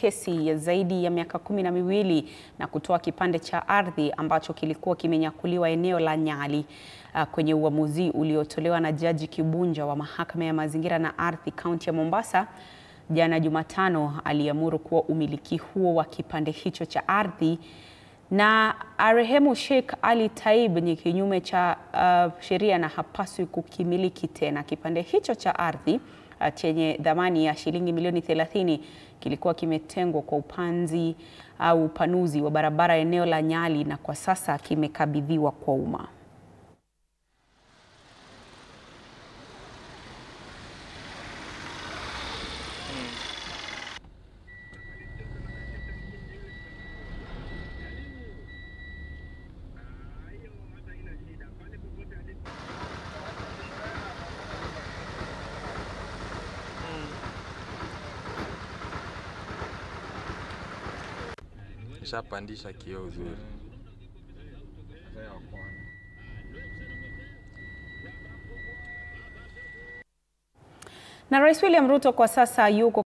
kesi ya zaidi ya miaka 12 na kutoa kipande cha ardhi ambacho kilikuwa kimenyakuliwa eneo la Nyali. Kwenye uamuzi uliotolewa na Jaji Kibunja wa Mahakama ya Mazingira na Ardhi kaunti ya Mombasa jana Jumatano, aliamuru kuwa umiliki huo wa kipande hicho cha ardhi na Arehemu Sheikh Ali Taib ni kinyume cha sheria na hapaswi kukimiliki tena. Kipande hicho cha ardhi chenye dhamani ya shilingi milioni 30 kilikuwa kimetengwa kwa upanzi au upanuzi wa barabara eneo la Nyali na kwa sasa kimekabidhiwa kwa umma. Nishapandisha kioo uzuri. Na Rais William Ruto kwa sasa yuko